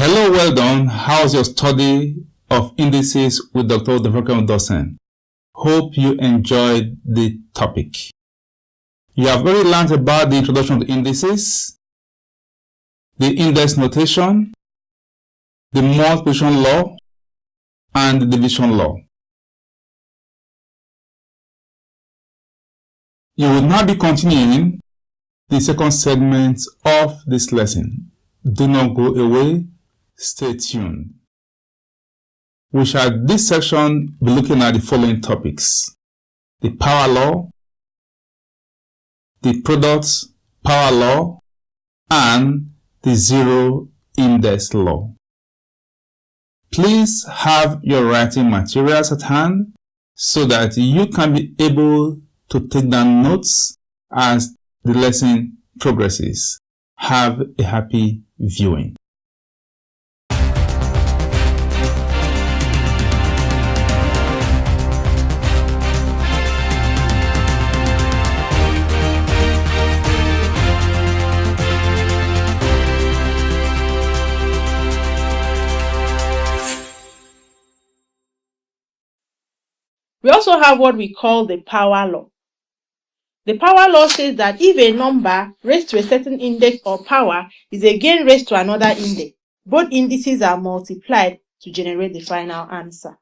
Hello, well done. How's your study of indices with Dr. Devakam Dawson? Hope you enjoyed the topic. You have already learned about the introduction to indices, the index notation, the multiplication law, and the division law. You will now be continuing the second segment of this lesson. Do not go away. Stay tuned. We shall this section be looking at the following topics: the power law, the product power law, and the zero index law. Please have your writing materials at hand so that you can be able to take down notes as the lesson progresses. Have a happy viewing. We also have what we call the power law. The power law says that if a number raised to a certain index or power is again raised to another index, both indices are multiplied to generate the final answer.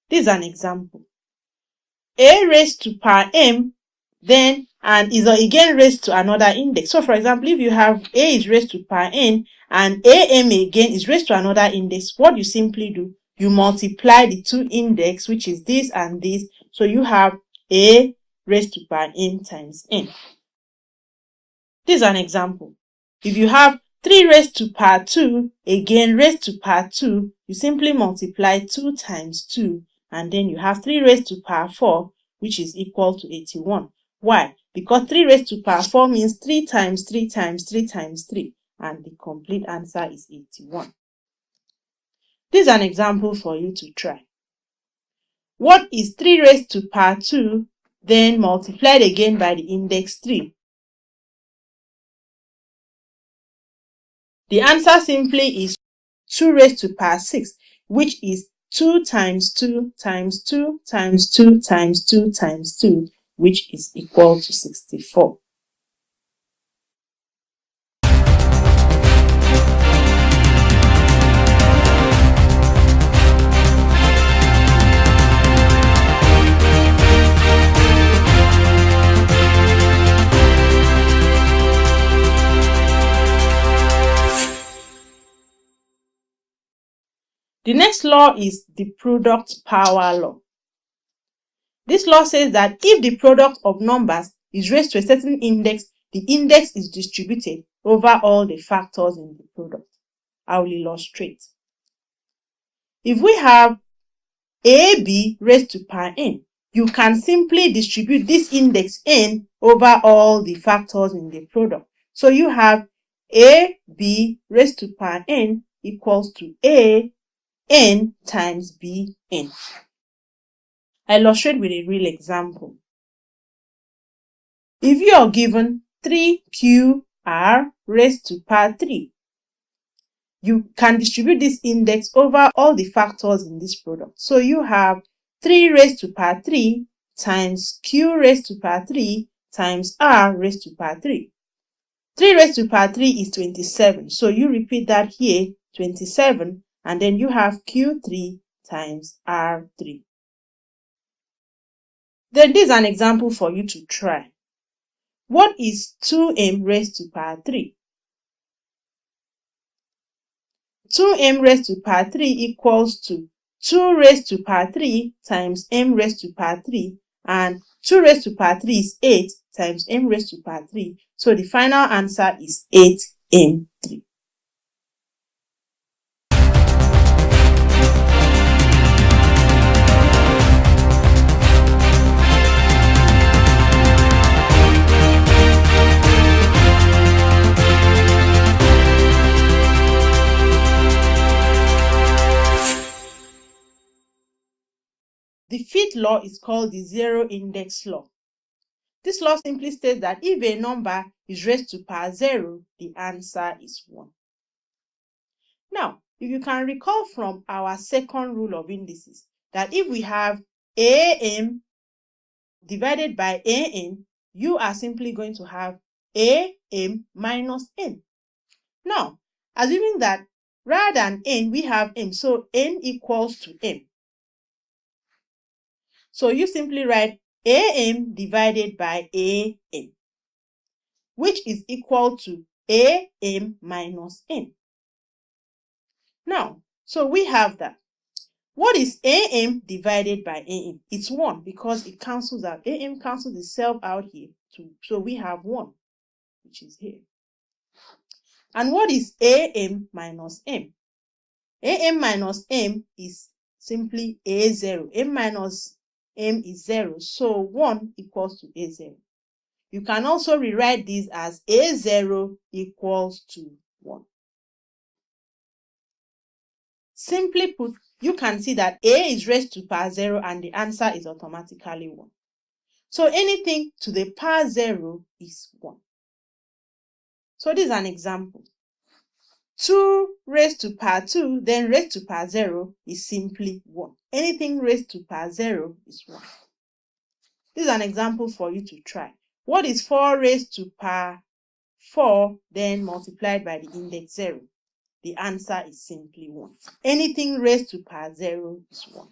This is an example. A raised to power m then and is again raised to another index. So for example, if you have A is raised to power n and am again is raised to another index, what you simply do, you multiply the two index, which is this and this, so you have A raised to power n times n. This is an example. If you have 3 raised to power 2 again raised to power 2, you simply multiply 2 times 2 and then you have 3 raised to power 4, which is equal to 81. Why? Because 3 raised to power 4 means 3 times 3 times 3 times 3, and the complete answer is 81. This is an example for you to try. What is 3 raised to power 2 then multiplied again by the index 3? The answer simply is 2 raised to power 6, which is 2 times 2 times 2 times 2 times 2 times 2, which is equal to 64. The next law is the product power law. This law says that if the product of numbers is raised to a certain index, the index is distributed over all the factors in the product. I will illustrate. If we have AB raised to power n, you can simply distribute this index n over all the factors in the product. So you have AB raised to power n equals to A n times bn. I illustrate with a real example. If you are given 3QR raised to power 3, you can distribute this index over all the factors in this product. So you have 3 raised to power 3 times Q raised to power 3 times R raised to power 3. 3 raised to power 3 is 27. So you repeat that here, 27. And then you have Q3 times R3. Then this is an example for you to try. What is 2m raised to power 3? 2m raised to power 3 equals to 2 raised to power 3 times m raised to power 3, and 2 raised to power 3 is 8 times m raised to power 3. So the final answer is 8m3. The fifth law is called the zero index law. This law simply states that if a number is raised to power 0, the answer is 1. Now, if you can recall from our second rule of indices, that if we have AM divided by AN, you are simply going to have AM minus N. Now, assuming that rather than N, we have M, so N equals to M. So you simply write AM divided by AN, which is equal to AM minus N. Now, so we have that. What is AM divided by AN? It's 1 because it cancels out. AM cancels itself out here too. So we have 1, which is here. And what is AM minus M? AM minus M is simply A0. M minus M is 0. So 1 equals to A0. You can also rewrite this as A0 equals to 1. Simply put, you can see that A is raised to power 0 and the answer is automatically 1. So anything to the power 0 is 1. So this is an example. 2 raised to power 2 then raised to power 0 is simply 1. Anything raised to power 0 is 1. This is an example for you to try. What is 4 raised to power 4 then multiplied by the index 0? The answer is simply 1. Anything raised to power 0 is 1.